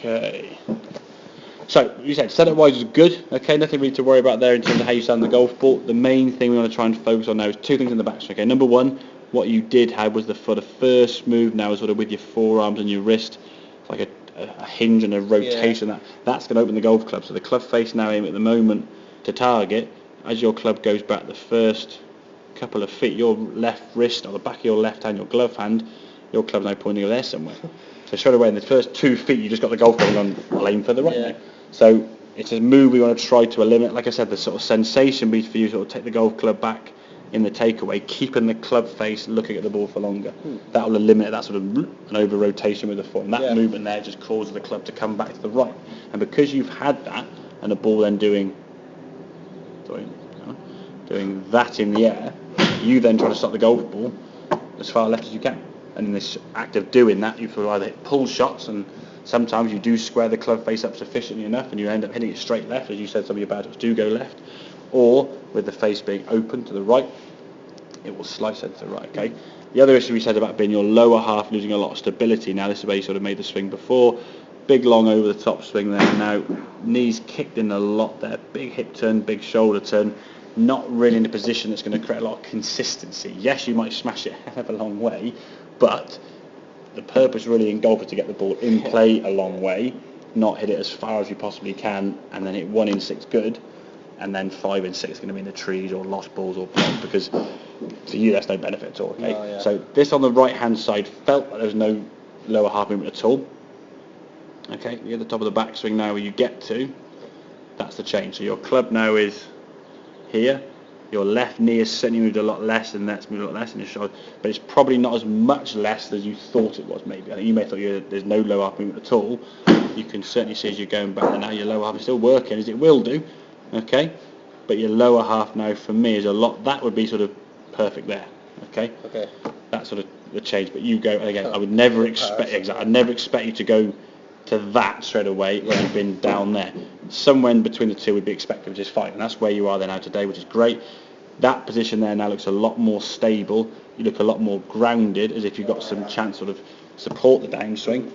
Okay. So, you said setup-wise was good. Okay, nothing really to worry about there in terms of how you stand the golf ball. The main thing we want to try and focus on now is two things in the backswing. Okay, number one, what you did have was for the first move now, sort of with your forearms and your wrist, it's like a hinge and a rotation. Yeah. That's going to open the golf club. So the club face now aim at the moment to target. As your club goes back the first couple of feet, your left wrist or the back of your left hand, your glove hand, your club's now pointing over there somewhere. So straight away in the first 2 feet, you just got the golf club on lane further right now. So it's a move we want to try to eliminate. Like I said, the sort of sensation be for you to sort of take the golf club back in the takeaway, keeping the club face looking at the ball for longer. That will eliminate that sort of an over rotation with the foot. And that movement there just causes the club to come back to the right. And because you've had that, and the ball then doing that in the air, you then try to stop the golf ball as far left as you can. And in this act of doing that, you will either hit pull shots, and sometimes you do square the club face up sufficiently enough and you end up hitting it straight left. As you said, some of your bad shots do go left. Or with the face being open to the right, it will slice it to the right. Okay. The other issue we said about being your lower half losing a lot of stability. Now this is where you sort of made the swing before. Big long over the top swing there. Now knees kicked in a lot there. Big hip turn, big shoulder turn. Not really in a position that's going to create a lot of consistency. Yes, you might smash it a hell of a long way, but the purpose really in golf is to get the ball in play a long way, not hit it as far as you possibly can, and then hit 1 in 6 good, and then 5 in 6 going to be in the trees or lost balls or blocked, because to you that's no benefit at all. Okay. So this on the right hand side felt like there was no lower half movement at all. Okay, you're at the top of the backswing now where you get to, that's the change. So your club now is here. Your left knee has certainly moved a lot less, and that's moved a lot less in your shoulder, but it's probably not as much less as you thought it was. Maybe you may have thought there's no lower half movement at all. You can certainly see as you're going back that now your lower half is still working, as it will do. Okay, but your lower half now for me is a lot. That would be sort of perfect there. Okay. That's sort of the change. But you go again. I would never expect I'd never expect you to go to that straight away when you've been down there. Somewhere in between the two would be expected, which is fine, and that's where you are there now today, which is great. That position there now looks a lot more stable. You look a lot more grounded, as if you've got some chance sort of support the downswing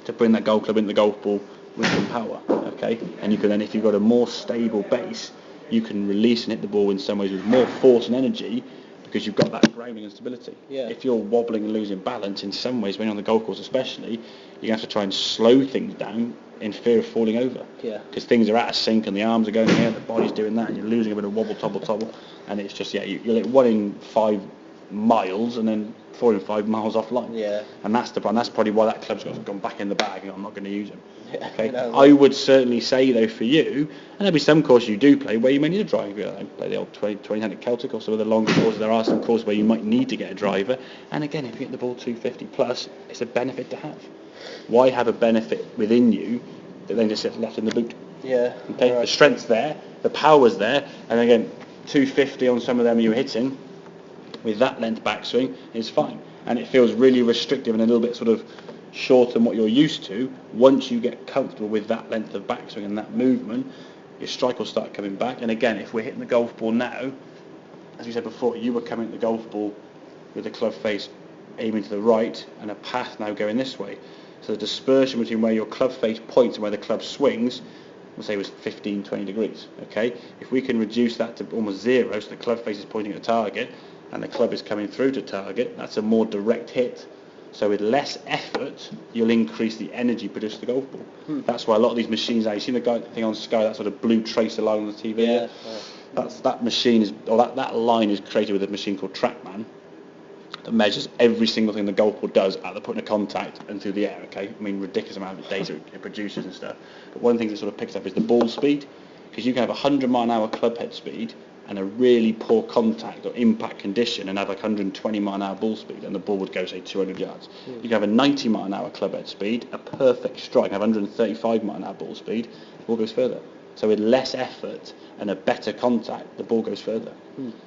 to bring that golf club into the golf ball with some power. Okay, and you can then, if you've got a more stable base, you can release and hit the ball in some ways with more force and energy, because you've got that grounding and stability. If you're wobbling and losing balance in some ways, when you're on the golf course especially, you have to try and slow things down in fear of falling over. Because things are out of sync and the arms are going here, the body's doing that, and you're losing a bit of wobble, tobble, and it's just, you'll hit 1 in 5 miles and then 4 in 5 miles offline. And that's the problem. That's probably why that club's gone back in the bag and I'm not going to use them. Okay. I would certainly say though for you, and there'll be some courses you do play where you may need a driver. I play the old 2000 Celtic or some of the longer courses. There are some courses where you might need to get a driver, and again, if you get the ball 250 plus, it's a benefit to have. Why have a benefit within you that then just sits left in the boot? Okay. The strength's there, the power's there, and again, 250 on some of them you're hitting with that length backswing is fine, and it feels really restrictive and a little bit sort of shorter than what you're used to. Once you get comfortable with that length of backswing and that movement, your strike will start coming back. And again, if we're hitting the golf ball now, as you said before, you were coming at the golf ball with the club face aiming to the right and a path now going this way. So the dispersion between where your club face points and where the club swings, we'll say, was 15-20 degrees. Okay, if we can reduce that to almost zero, so the club face is pointing at target and the club is coming through to target, that's a more direct hit. So with less effort, you'll increase the energy produced to the golf ball. That's why a lot of these machines now, you see the thing on Sky, that sort of blue tracer line on the TV? That machine is, or that line is created with a machine called TrackMan that measures every single thing the golf ball does at the point of contact and through the air. Okay, I mean, ridiculous amount of data it produces and stuff. But one thing that sort of picks up is the ball speed, because you can have 100 mile an hour club head speed and a really poor contact or impact condition and have like 120 mile an hour ball speed, and the ball would go, say, 200 yards. You can have a 90 mile an hour club head speed, a perfect strike, have 135 mile an hour ball speed, the ball goes further. So with less effort and a better contact, the ball goes further.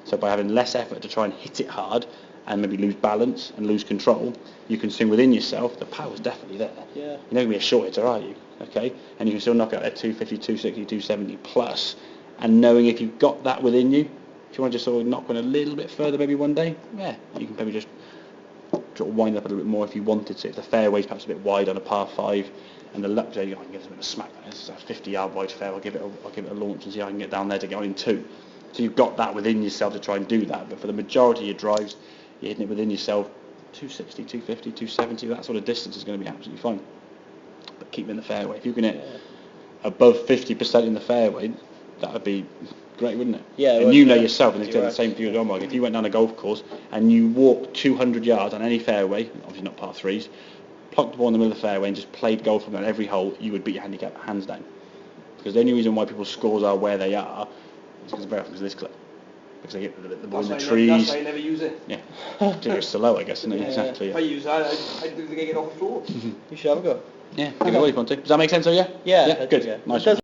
So by having less effort to try and hit it hard and maybe lose balance and lose control, you can swing within yourself. The power's definitely there. You're not going to be a short hitter, are you? Okay, and you can still knock out that 250, 260, 270 plus. And knowing if you've got that within you, if you want to just sort of knock one a little bit further maybe one day, you can maybe just sort of wind up a little bit more if you wanted to. If the fairway's perhaps a bit wide on a par 5 and the luck day, I can get a bit of a smack. It's a 50-yard wide fair. I'll give it a launch and see if I can get down there to get on in 2. So you've got that within yourself to try and do that. But for the majority of your drives, you're hitting it within yourself. 260, 250, 270. That sort of distance is going to be absolutely fine. But keep it in the fairway. If you can hit above 50% in the fairway, that would be great, wouldn't it? Yeah. And you know yourself, and it's the same for you as well, Mark. If you went down a golf course and you walked 200 yards on any fairway, obviously not par 3s, plunked the ball in the middle of the fairway and just played golf on every hole, you would beat your handicap hands down. Because the only reason why people's scores are where they are is because very often because of this club. Because they hit the ball in the trees. That's why I never use it. Yeah. It's so low, I guess, isn't it? Yeah. Exactly. If I use that, I'd get it off the floor. You should have a go. Yeah, give it away if you want to. Does that make sense, though, yeah? Yeah. Good. Yeah. Nice. It does